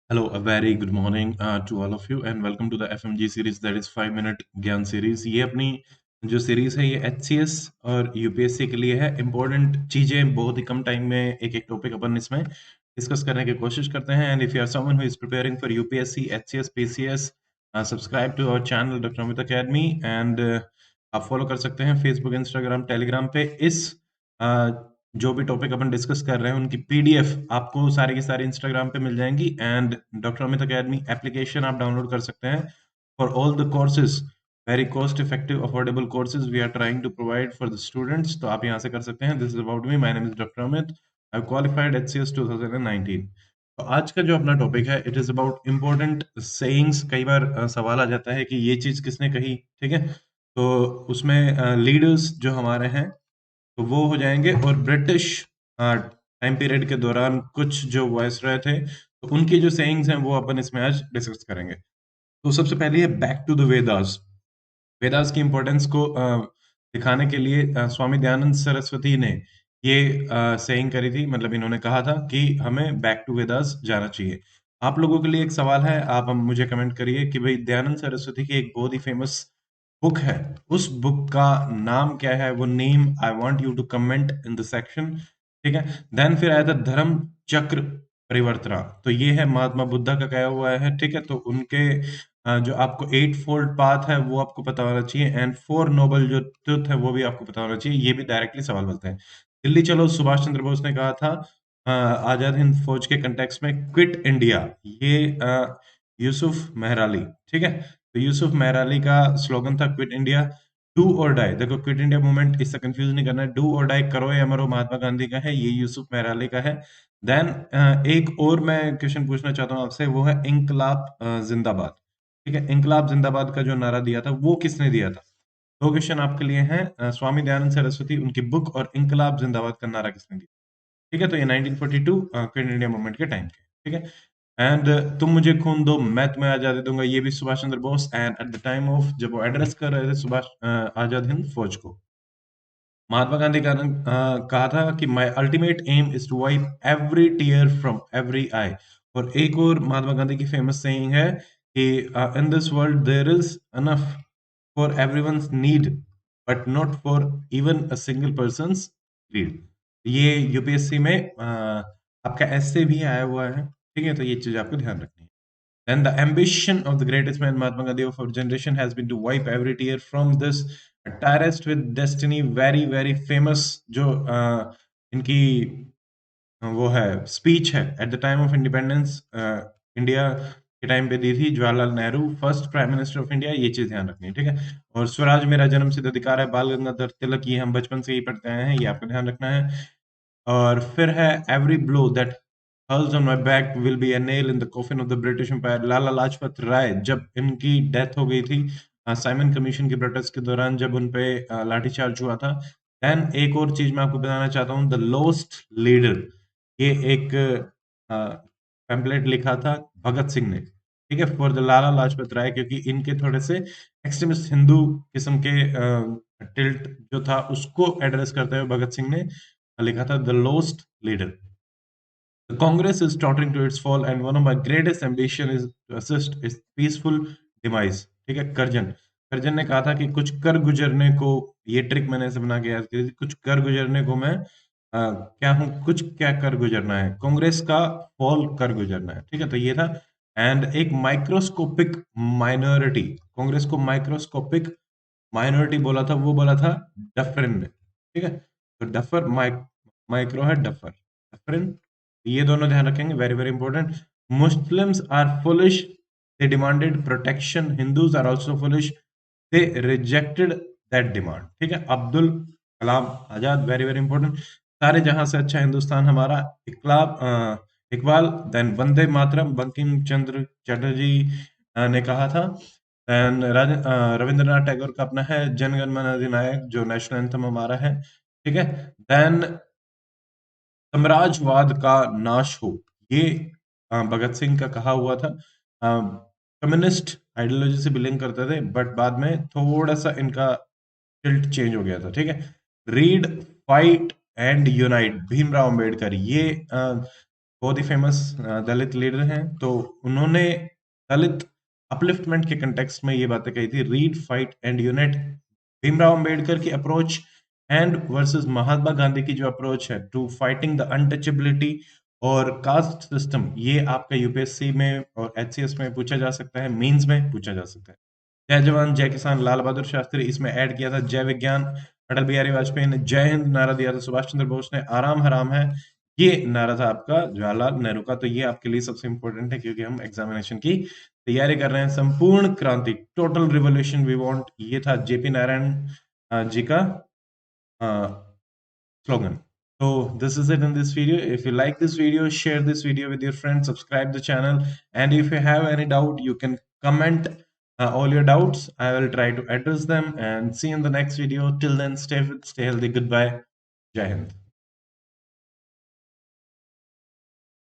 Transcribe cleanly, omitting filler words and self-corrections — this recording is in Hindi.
Hello, a very good morning to all of you and welcome to the FMG series that is 5 minute ज्ञान सीरीज। ये अपनी जो सीरीज है ये HCS और यूपीएससी के लिए है। इंपॉर्टेंट चीजें बहुत ही कम टाइम में एक एक टॉपिक अपन इसमें डिस्कस करने की कोशिश करते हैं। And if you are someone who is preparing for UPSC HCS PCS, subscribe to our channel doctor Amit academy. And आप फॉलो कर सकते हैं फेसबुक, इंस्टाग्राम, टेलीग्राम पे। इस uh, जो भी टॉपिक अपन डिस्कस कर रहे हैं उनकी पीडीएफ आपको सारी की सारी इंस्टाग्राम पे मिल जाएंगी। And doctor Amit academy application आप डाउनलोड कर सकते हैं for all the courses. Very cost effective affordable courses we are trying to provide for the students, तो आप यहाँ से कर सकते हैं। This is about me, my name is doctor Amit, I qualified HCS 2019। तो आज का जो अपना टॉपिक है it is about important sayings. कई बार सवाल आ जाता है कि ये चीज किसने कही, ठीक है। तो उसमें लीडर्स जो हमारे हैं तो वो हो जाएंगे, और ब्रिटिश टाइम पीरियड के दौरान कुछ जो वायसरॉय थे तो उनकी जो सेइंग्स हैं वो अपन इसमें आज डिस्कस करेंगे। तो सबसे पहले है back to the Vedas. Vedas की इंपॉर्टेंस को दिखाने के लिए स्वामी दयानंद सरस्वती ने ये सेइंग करी थी। मतलब इन्होंने कहा था कि हमें बैक टू वेदास जाना चाहिए। आप लोगों के लिए एक सवाल है, आप हम मुझे कमेंट करिए कि भाई दयानंद सरस्वती की एक बहुत ही फेमस बुक है, उस बुक का नाम क्या है। वो name I want you to comment in the section, ठीक है। देन फिर आया था धर्म चक्र परिवर्तना। तो ये है महात्मा बुद्धा का कहा हुआ है, ठीक है। तो उनके जो आपको एट फोल्ड पाथ है वो आपको पता होना चाहिए। एंड फोर नोबल जो ट्रुथ है वो भी आपको पता होना चाहिए। ये भी डायरेक्टली सवाल बनते हैं। दिल्ली चलो सुभाष चंद्र बोस ने कहा था आजाद हिंद फौज के कंटेक्स्ट में क्विट इंडिया। ये यूसुफ मेहराली, ठीक है। तो यूसुफ मेहराली का स्लोगन था क्विट इंडिया, डू और डाई। देखो क्विट इंडिया मूवमेंट, इससे कंफ्यूज नहीं करना है। डू और डाई, करो या मरो, महात्मा गांधी का है, ये यूसुफ मेहराली का है। देन एक और मैं क्वेश्चन पूछना चाहता हूँ आपसे, वो है इंकलाब जिंदाबाद, ठीक है। इंकलाब जिंदाबाद का जो नारा दिया था वो किसने दिया था। दो क्वेश्चन आपके लिए हैं। स्वामी दयानंद सरस्वती, उनकी बुक, और इंकलाब जिंदाबाद का नारा किसने दिया, ठीक है। तो ये 1942 क्विट इंडिया मूवमेंट के टाइम के, ठीक है। एंड तुम मुझे खून दो मैं तुम्हें आजादी दूंगा, ये भी Subhash Chandra Bose. And at the time of जब वो एड्रेस कर रहे थे सुभाष आजाद हिंद फौज को, महात्मा गांधी का कहा था कि my ultimate aim is to wipe every tear from every eye. और एक और महात्मा गांधी की फेमस सेइंग है कि in this world there is enough for everyone's need but not for even a single person's greed. ये यूपीएससी में आपका ऐसे भी आया हुआ है, ठीक है। तो ये चीज आपको ध्यान रखनी है। Then the ambition of the greatest man Mahatma Gandhi of our generation has been to wipe every tear from this terrorist with destiny। very very famous जो इनकी वो है स्पीच है eight the time of independence India के टाइम पे दी थी Jawaharlal Nehru, first prime minister of India. ये चीज ध्यान रखनी है, ठीक है। और स्वराज मेरा जन्म सिद्ध अधिकार है, बाल गंगाधर तिलक, ये हम बचपन से ही पढ़ते आए हैं, ये आपको ध्यान रखना है। और फिर है every blow that hurls on my back will be a nail in the coffin of the British Empire. Lala Lajpat Rai, जब इनकी डेथ हो गई थी साइमन कमीशन के प्रोटेस्ट के दौरान, जब उन पे लाठीचार्ज हुआ था। देन एक और चीज मैं आपको बताना चाहता हूँ, द लोस्ट लीडर। ये एक पैम्पलेट लिखा था भगत सिंह ने, ठीक है, फॉर द लाला लाजपत राय, क्योंकि इनके थोड़े से एक्सट्रीमिस्ट हिंदू किस्म के टिल्ट जो था उसको एड्रेस करते हुए भगत सिंह ने लिखा था the lost leader. The Congress is tottering to its fall, and one of my greatest ambition is to assist its peaceful demise। ठीक है, करजन करजन ने कहा था कि कुछ कर गुजरने को, ये ट्रिक मैंने ऐसे बना के याद की थी, कुछ कर गुजरने को मैं क्या हूँ, कुछ क्या कर गुजरना है, कांग्रेस का फॉल कर गुजरना है, ठीक है। तो ये था। एंड एक माइक्रोस्कोपिक माइनॉरिटी, कांग्रेस को माइक्रोस्कोपिक माइनॉरिटी बोला था, वो बोला था डफरिन ने, ठीक है। तो डफर माइक्रो है, डफर डफरिन, ये दोनों ध्यान रखेंगे, very very important. Muslims are foolish, they demanded protection, Hindus are also foolish, they rejected that demand, ठीक है। Abdul Kalam Azad, very very important. सारे जहां से अच्छा हिंदुस्तान हमारा, इकबाल। देन वंदे मातरम, बंकिम चंद्र चटर्जी ने कहा था। एंड रविंद्रनाथ टैगोर का अपना है जनगण मन अधिनायक, जो नेशनल एंथम हमारा है, ठीक है। देन साम्राज्यवाद का नाश हो, ये भगत सिंह का कहा हुआ था। कम्युनिस्ट आइडियोलॉजी से बिलोंग करते थे, बट बाद में थोड़ा सा इनका टिल्ट चेंज हो गया था, ठीक है। Read, fight and unite, Bhimrao Ambedkar. ये बहुत ही फेमस दलित लीडर हैं। तो उन्होंने दलित अपलिफ्टमेंट के कंटेक्स्ट में ये बातें कही थी, read, fight and unite. Bhimrao Ambedkar की approach and versus Mahatma Gandhi की जो अप्रोच है टू फाइटिंग द अनटचेबिलिटी और कास्ट सिस्टम, ये आपका यूपीएससी में और एचसीएस में पूछा जा सकता है, मेंस में पूछा जा सकता है। जय जवान जय किसान, लाल बहादुर शास्त्री इसमें ऐड किया था। जय विज्ञान, अटल बिहारी वाजपेयी ने जय हिंद नारा दिया था। सुभाष चंद्र बोस ने आराम हराम है, ये नारा था आपका जवाहरलाल नेहरू का। तो ये आपके लिए सबसे इंपॉर्टेंट है, क्योंकि हम एग्जामिनेशन की तैयारी कर रहे हैं। संपूर्ण क्रांति, टोटल रिवोल्यूशन वी वांट, ये था जेपी नारायण जी का slogan. So this is it in this video. If you like this video, share this video with your friends, subscribe the channel, and if you have any doubt, you can comment all your doubts. I will try to address them, and see you in the next video. Till then, stay fit, stay healthy. Goodbye. Jai Hind.